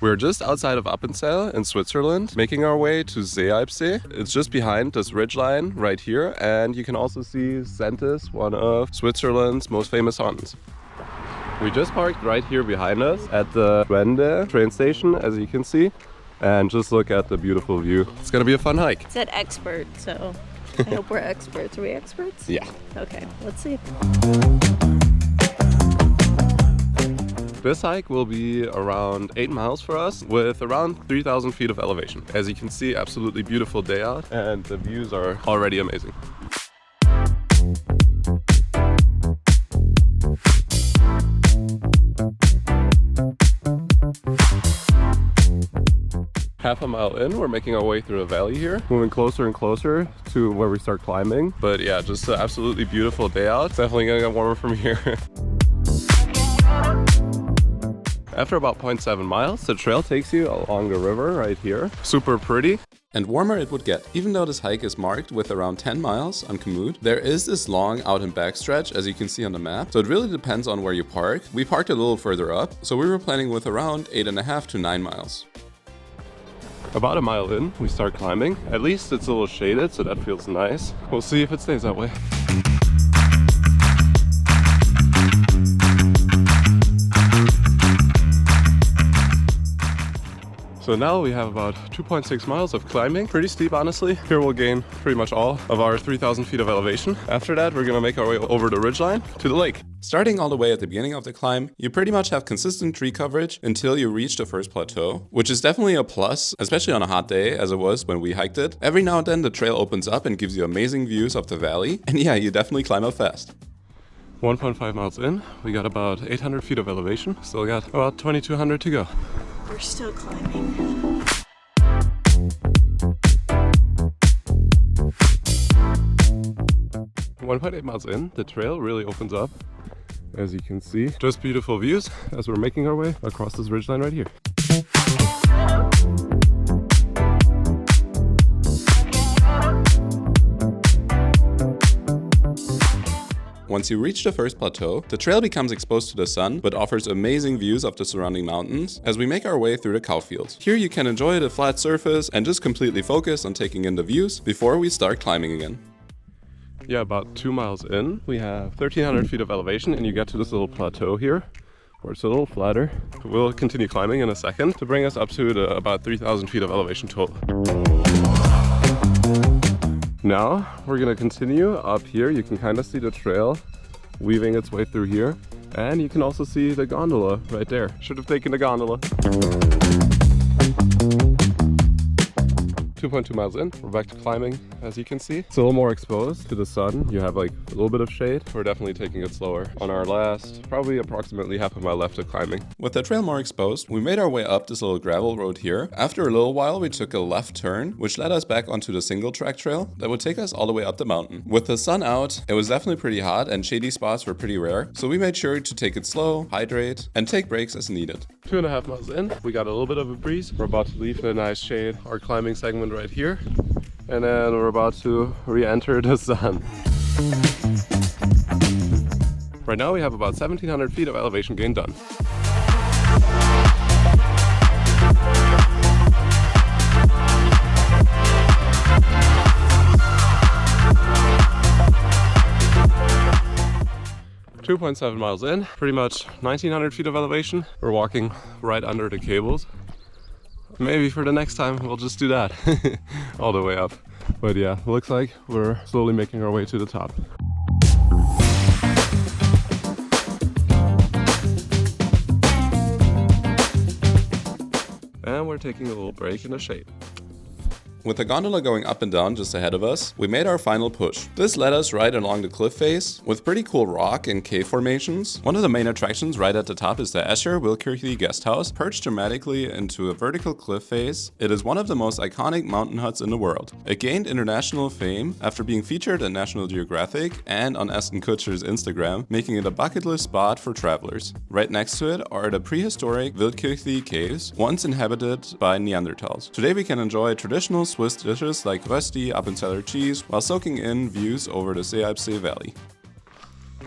We're just outside of Appenzell in Switzerland, making our way to Seealpsee. It's just behind this ridgeline right here, and you can also see Sentis, one of Switzerland's most famous fountains. We just parked right here behind us at the Schwende train station, as you can see, and just look at the beautiful view. It's gonna be a fun hike. It said expert, so I hope we're experts. Are we experts? Yeah. Okay, let's see. This hike will be around 8 miles for us with around 3,000 feet of elevation. As you can see, absolutely beautiful day out, and the views are already amazing. Half a mile in, we're making our way through a valley here, moving closer and closer to where we start climbing. But yeah, just an absolutely beautiful day out. It's definitely gonna get warmer from here. After about 0.7 miles, the trail takes you along the river right here. Super pretty. And warmer it would get. Even though this hike is marked with around 10 miles on commute, there is this long out and back stretch, as you can see on the map. So it really depends on where you park. We parked a little further up, so we were planning with around 8.5 to 9 miles. About a mile in, we start climbing. At least it's a little shaded, so that feels nice. We'll see if it stays that way. So now we have about 2.6 miles of climbing. Pretty steep, honestly. Here we'll gain pretty much all of our 3,000 feet of elevation. After that, we're gonna make our way over the ridgeline to the lake. Starting all the way at the beginning of the climb, you pretty much have consistent tree coverage until you reach the first plateau, which is definitely a plus, especially on a hot day as it was when we hiked it. Every now and then the trail opens up and gives you amazing views of the valley, and yeah, you definitely climb up fast. 1.5 miles in, we got about 800 feet of elevation. Still got about 2,200 to go. We're still climbing. 1.8 miles in, the trail really opens up, as you can see. Just beautiful views as we're making our way across this ridgeline right here. Once you reach the first plateau, the trail becomes exposed to the sun, but offers amazing views of the surrounding mountains as we make our way through the cow fields. Here you can enjoy the flat surface and just completely focus on taking in the views before we start climbing again. Yeah, about 2 miles in, we have 1,300 feet of elevation, and you get to this little plateau here, where it's a little flatter. We'll continue climbing in a second to bring us up to about 3,000 feet of elevation total. Now we're gonna continue up here. You can kind of see the trail weaving its way through here, and you can also see the gondola right there. Should have taken the gondola. 2.2 miles in, we're back to climbing. As you can see, it's a little more exposed to the sun. You have like a little bit of shade. We're definitely taking it slower on our last, probably approximately half a mile left of climbing. With the trail more exposed, we made our way up this little gravel road here. After a little while, we took a left turn, which led us back onto the single track trail that would take us all the way up the mountain. With the sun out, it was definitely pretty hot and shady spots were pretty rare, so we made sure to take it slow, hydrate, and take breaks as needed. 2.5 miles in, we got a little bit of a breeze. We're about to leave the nice shade, our climbing segment right here, and then we're about to re-enter the sun. Right now we have about 1,700 feet of elevation gain done. .7 miles in, pretty much 1,900 feet of elevation. We're walking right under the cables. Maybe for the next time we'll just do that all the way up. But yeah, looks like we're slowly making our way to the top. And we're taking a little break in the shade. With the gondola going up and down just ahead of us, we made our final push. This led us right along the cliff face with pretty cool rock and cave formations. One of the main attractions right at the top is the Escher Wilkirche guest house, perched dramatically into a vertical cliff face. It is one of the most iconic mountain huts in the world. It gained international fame after being featured in National Geographic and on Aston Kutcher's Instagram, making it a bucket list spot for travelers. Right next to it are the prehistoric Wildkirche caves, once inhabited by Neanderthals. Today we can enjoy traditional Swiss dishes like Rösti, Appenzeller cheese, while soaking in views over the Seealpsee Valley.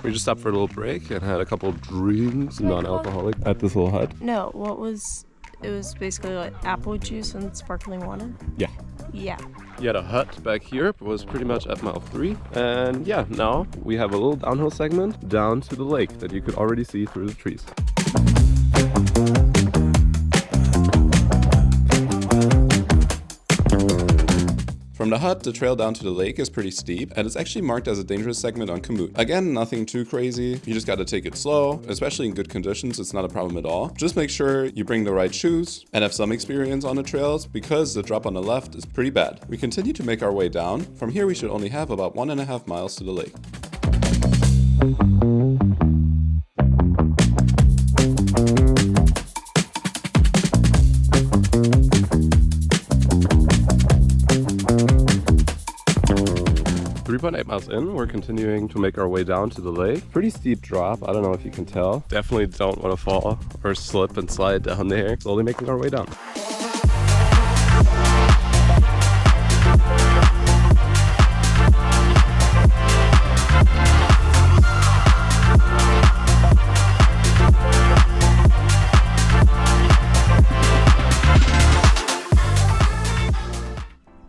We just stopped for a little break and had a couple drinks, non-alcoholic, at this little hut. No, what was It was basically like apple juice and sparkling water. Yeah. Yeah. Yeah, the hut back here was pretty much at mile 3. And yeah, now we have a little downhill segment down to the lake that you could already see through the trees. From the hut, the trail down to the lake is pretty steep, and it's actually marked as a dangerous segment on Komoot. Again, nothing too crazy. You just gotta take it slow, especially in good conditions. It's not a problem at all. Just make sure you bring the right shoes and have some experience on the trails, because the drop on the left is pretty bad. We continue to make our way down. From here, we should only have about 1.5 miles to the lake. .8 miles in, we're continuing to make our way down to the lake. Pretty steep drop, I don't know if you can tell. Definitely don't want to fall or slip and slide down there. Slowly making our way down.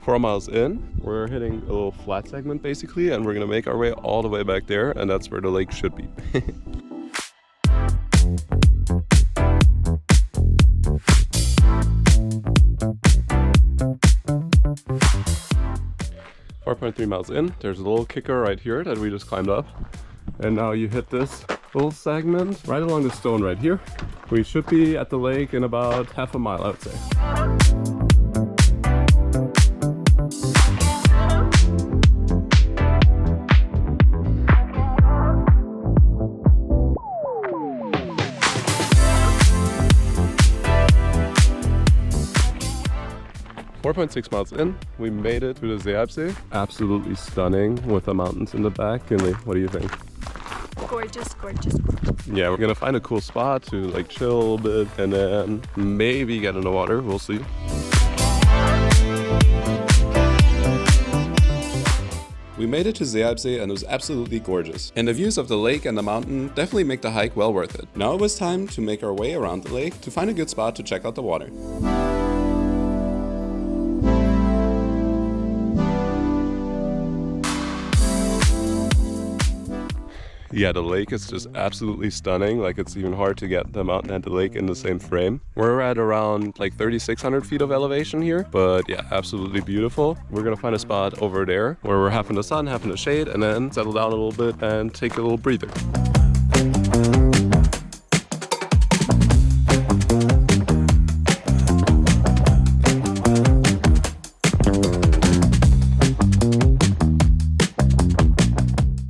4 miles in, we're hitting a little flat segment basically, and we're gonna make our way all the way back there, and that's where the lake should be. 4.3 miles in, there's a little kicker right here that we just climbed up. And now you hit this little segment right along the stone right here. We should be at the lake in about half a mile, I would say. 4.6 miles in, we made it to the Seealpsee. Absolutely stunning with the mountains in the back. Kinley, what do you think? Gorgeous, gorgeous, gorgeous. Yeah, we're gonna find a cool spot to like chill a little bit and then maybe get in the water. We'll see. We made it to Seealpsee and it was absolutely gorgeous. And the views of the lake and the mountain definitely make the hike well worth it. Now it was time to make our way around the lake to find a good spot to check out the water. Yeah, the lake is just absolutely stunning. Like, it's even hard to get the mountain and the lake in the same frame. We're at around like 3,600 feet of elevation here, but yeah, absolutely beautiful. We're gonna find a spot over there where we're having the sun, having the shade, and then settle down a little bit and take a little breather.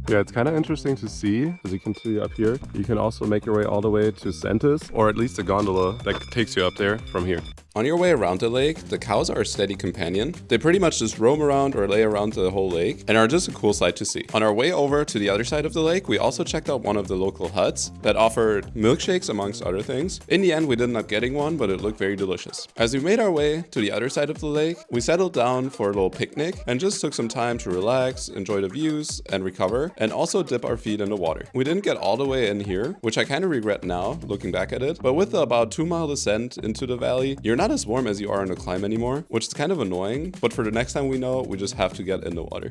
Yeah, it's kind of interesting to see, as you can see up here. You can also make your way all the way to Sentis, or at least a gondola that takes you up there from here. On your way around the lake, the cows are a steady companion. They pretty much just roam around or lay around the whole lake and are just a cool sight to see. On our way over to the other side of the lake, we also checked out one of the local huts that offered milkshakes amongst other things. In the end, we ended up getting one, but it looked very delicious. As we made our way to the other side of the lake, we settled down for a little picnic and just took some time to relax, enjoy the views, and recover, and also dip our feet in the water. We didn't get all the way in here, which I kind of regret now, looking back at it, but with the about 2-mile descent into the valley, you're not as warm as you are on the climb anymore, which is kind of annoying, but for the next time we know, we just have to get in the water.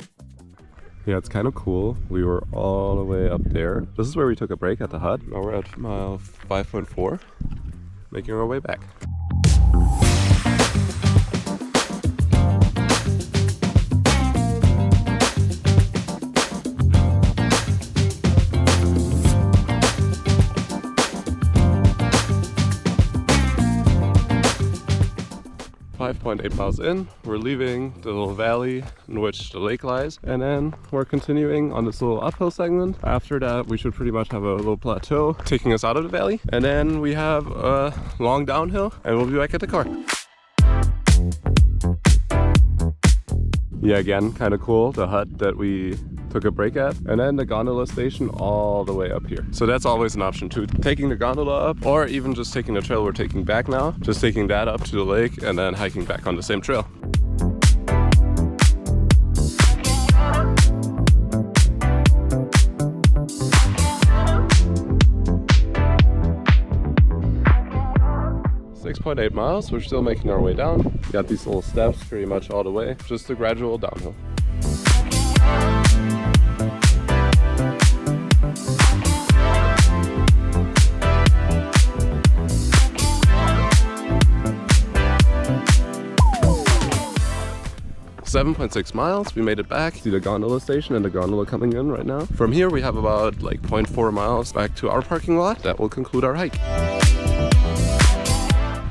Yeah, it's kind of cool. We were all the way up there. This is where we took a break at the hut. Now we're at mile 5.4, making our way back. .8 miles in, we're leaving the little valley in which the lake lies, and then we're continuing on this little uphill segment. After that, we should pretty much have a little plateau taking us out of the valley, and then we have a long downhill, and we'll be back at the car. Yeah, again, kind of cool, the hut that we took a break at, and then the gondola station all the way up here. So that's always an option too, taking the gondola up, or even just taking the trail we're taking back now, just taking that up to the lake and then hiking back on the same trail. 6.8 miles. We're still making our way down. We got these little steps pretty much all the way. Just a gradual downhill. 7.6 miles, we made it back to the gondola station and the gondola coming in right now. From here we have about like 0.4 miles back to our parking lot. That will conclude our hike.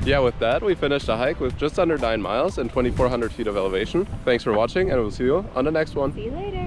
Yeah, with that we finished the hike with just under 9 miles and 2,400 feet of elevation. Thanks for watching and we'll see you on the next one. See you later.